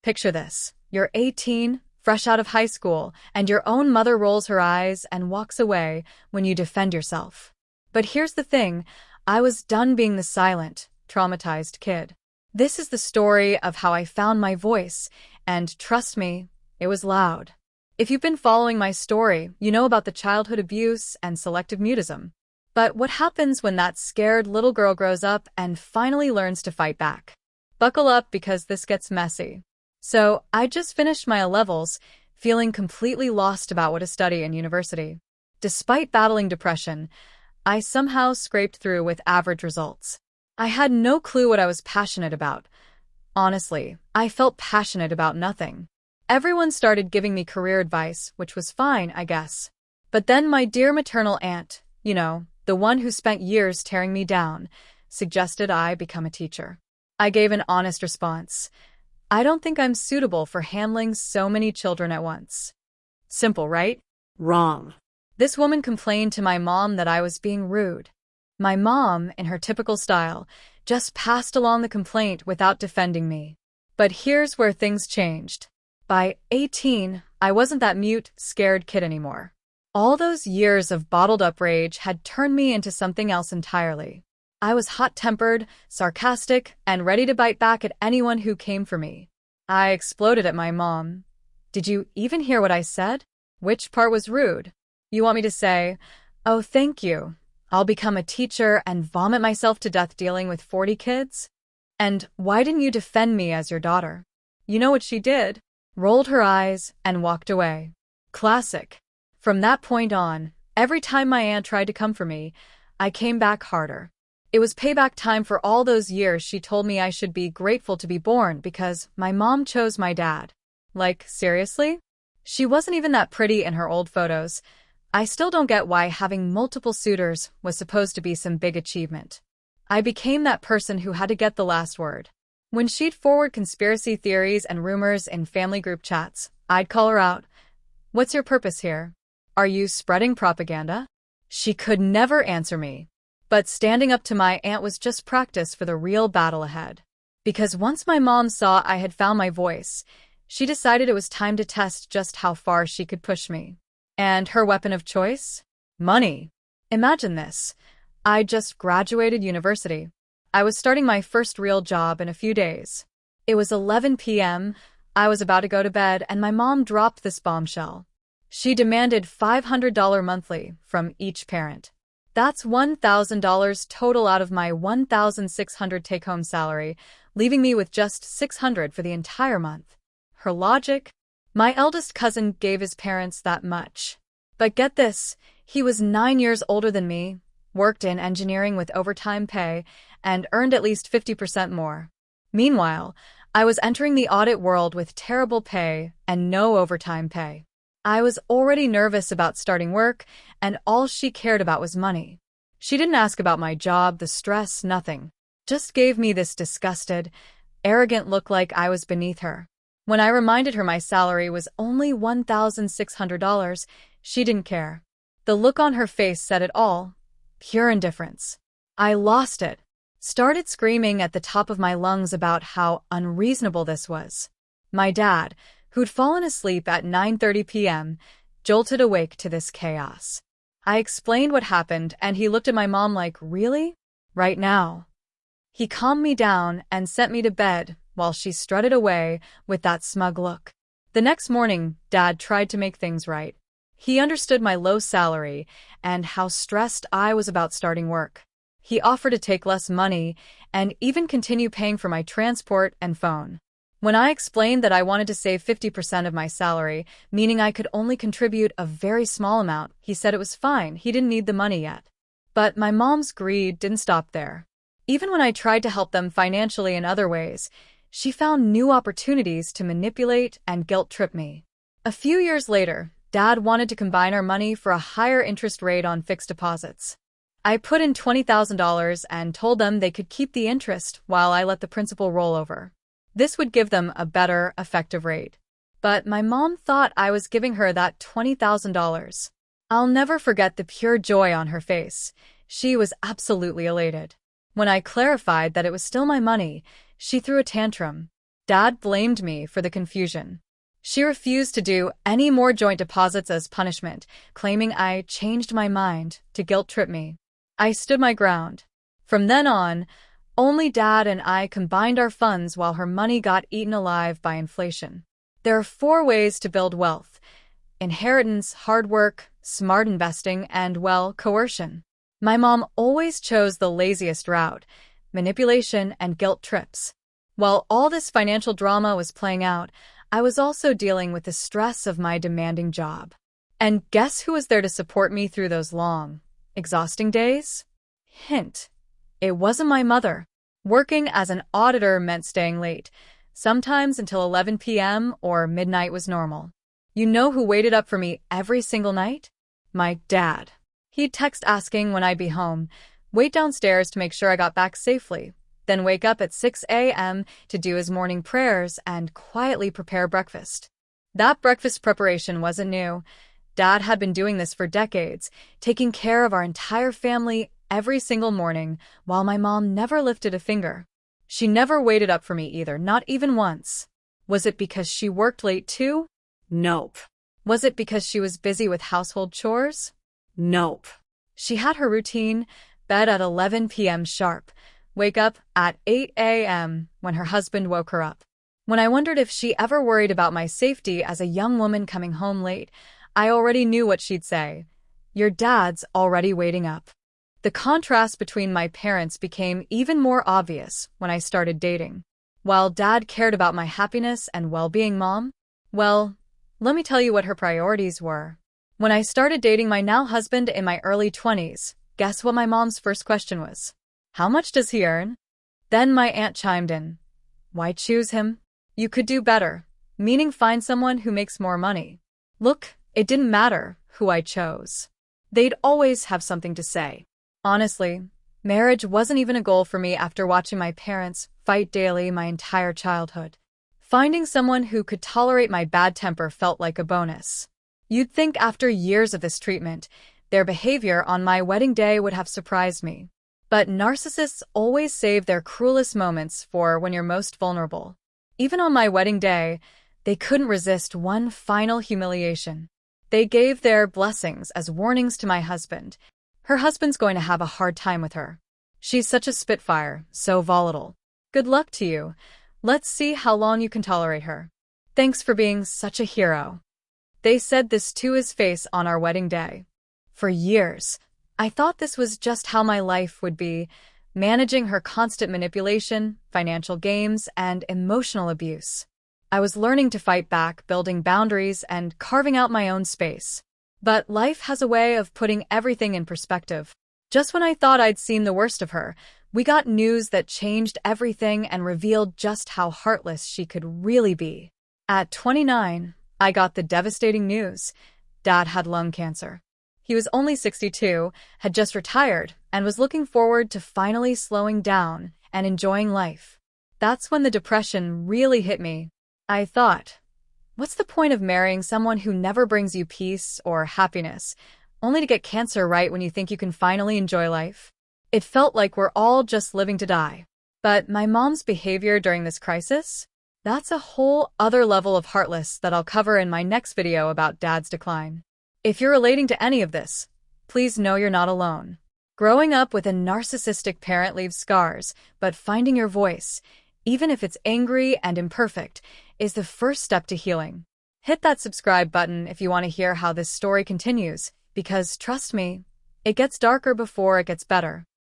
Picture this. You're 18, fresh out of high school, and your own mother rolls her eyes and walks away when you defend yourself. But here's the thing, I was done being the silent, traumatized kid. This is the story of how I found my voice, and trust me, it was loud. If you've been following my story, you know about the childhood abuse and selective mutism. But what happens when that scared little girl grows up and finally learns to fight back? Buckle up because this gets messy. So, I just finished my A-levels, feeling completely lost about what to study in university. Despite battling depression, I somehow scraped through with average results. I had no clue what I was passionate about. Honestly, I felt passionate about nothing. Everyone started giving me career advice, which was fine, I guess. But then my dear maternal aunt, the one who spent years tearing me down, suggested I become a teacher. I gave an honest response. I don't think I'm suitable for handling so many children at once. Simple, right? Wrong. This woman complained to my mom that I was being rude. My mom, in her typical style, just passed along the complaint without defending me. But here's where things changed. By 18, I wasn't that mute, scared kid anymore. All those years of bottled-up rage had turned me into something else entirely. I was hot-tempered, sarcastic, and ready to bite back at anyone who came for me. I exploded at my mom. Did you even hear what I said? Which part was rude? You want me to say, "Oh, thank you. I'll become a teacher and vomit myself to death dealing with 40 kids? And why didn't you defend me as your daughter?" You know what she did? Rolled her eyes and walked away. Classic. From that point on, every time my aunt tried to come for me, I came back harder. It was payback time for all those years she told me I should be grateful to be born because my mom chose my dad. Like, seriously? She wasn't even that pretty in her old photos. I still don't get why having multiple suitors was supposed to be some big achievement. I became that person who had to get the last word. When she'd forward conspiracy theories and rumors in family group chats, I'd call her out. What's your purpose here? Are you spreading propaganda? She could never answer me. But standing up to my aunt was just practice for the real battle ahead. Because once my mom saw I had found my voice, she decided it was time to test just how far she could push me. And her weapon of choice? Money. Imagine this. I just graduated university. I was starting my first real job in a few days. It was 11 p.m., I was about to go to bed, and my mom dropped this bombshell. She demanded $500 monthly from each parent. That's $1,000 total out of my $1,600 take-home salary, leaving me with just $600 for the entire month. Her logic? My eldest cousin gave his parents that much. But get this, he was 9 years older than me, worked in engineering with overtime pay, and earned at least 50% more. Meanwhile, I was entering the audit world with terrible pay and no overtime pay. I was already nervous about starting work, and all she cared about was money. She didn't ask about my job, the stress, nothing. Just gave me this disgusted, arrogant look like I was beneath her. When I reminded her my salary was only $1,600, she didn't care. The look on her face said it all. Pure indifference. I lost it. Started screaming at the top of my lungs about how unreasonable this was. My dad, who'd fallen asleep at 9:30 p.m., jolted awake to this chaos. I explained what happened, and he looked at my mom like, "Really? Right now?" He calmed me down and sent me to bed while she strutted away with that smug look. The next morning, Dad tried to make things right. He understood my low salary and how stressed I was about starting work. He offered to take less money and even continue paying for my transport and phone. When I explained that I wanted to save 50% of my salary, meaning I could only contribute a very small amount, he said it was fine, he didn't need the money yet. But my mom's greed didn't stop there. Even when I tried to help them financially in other ways, she found new opportunities to manipulate and guilt-trip me. A few years later, Dad wanted to combine our money for a higher interest rate on fixed deposits. I put in $20,000 and told them they could keep the interest while I let the principal roll over. This would give them a better, effective rate. But my mom thought I was giving her that $20,000. I'll never forget the pure joy on her face. She was absolutely elated. When I clarified that it was still my money, she threw a tantrum. Dad blamed me for the confusion. She refused to do any more joint deposits as punishment, claiming I changed my mind to guilt-trip me. I stood my ground. From then on, only Dad and I combined our funds while her money got eaten alive by inflation. There are 4 ways to build wealth: inheritance, hard work, smart investing, and, well, coercion. My mom always chose the laziest route: manipulation and guilt trips. While all this financial drama was playing out, I was also dealing with the stress of my demanding job. And guess who was there to support me through those long, exhausting days? Hint: it wasn't my mother. Working as an auditor meant staying late. Sometimes until 11 p.m. or midnight was normal. You know who waited up for me every single night? My dad. He'd text asking when I'd be home, wait downstairs to make sure I got back safely, then wake up at 6 a.m. to do his morning prayers and quietly prepare breakfast. That breakfast preparation wasn't new. Dad had been doing this for decades, taking care of our entire family every single morning, while my mom never lifted a finger. She never waited up for me either, not even once. Was it because she worked late too? Nope. Was it because she was busy with household chores? Nope. She had her routine: bed at 11 p.m. sharp, wake up at 8 a.m. when her husband woke her up. When I wondered if she ever worried about my safety as a young woman coming home late, I already knew what she'd say: your dad's already waiting up. The contrast between my parents became even more obvious when I started dating. While Dad cared about my happiness and well-being, Mom, well, let me tell you what her priorities were. When I started dating my now husband in my early 20s, guess what my mom's first question was? How much does he earn? Then my aunt chimed in. Why choose him? You could do better, meaning find someone who makes more money. Look, it didn't matter who I chose. They'd always have something to say. Honestly, marriage wasn't even a goal for me after watching my parents fight daily my entire childhood. Finding someone who could tolerate my bad temper felt like a bonus. You'd think after years of this treatment, their behavior on my wedding day would have surprised me. But narcissists always save their cruelest moments for when you're most vulnerable. Even on my wedding day, they couldn't resist one final humiliation. They gave their blessings as warnings to my husband. Her husband's going to have a hard time with her. She's such a spitfire, so volatile. Good luck to you. Let's see how long you can tolerate her. Thanks for being such a hero. They said this to his face on our wedding day. For years, I thought this was just how my life would be, managing her constant manipulation, financial games, and emotional abuse. I was learning to fight back, building boundaries, and carving out my own space. But life has a way of putting everything in perspective. Just when I thought I'd seen the worst of her, we got news that changed everything and revealed just how heartless she could really be. At 29, I got the devastating news. Dad had lung cancer. He was only 62, had just retired, and was looking forward to finally slowing down and enjoying life. That's when the depression really hit me. I thought, what's the point of marrying someone who never brings you peace or happiness, only to get cancer right when you think you can finally enjoy life? It felt like we're all just living to die. But my mom's behavior during this crisis? That's a whole other level of heartless that I'll cover in my next video about Dad's decline. If you're relating to any of this, please know you're not alone. Growing up with a narcissistic parent leaves scars, but finding your voice, even if it's angry and imperfect, is the first step to healing. Hit that subscribe button if you want to hear how this story continues, because trust me, it gets darker before it gets better.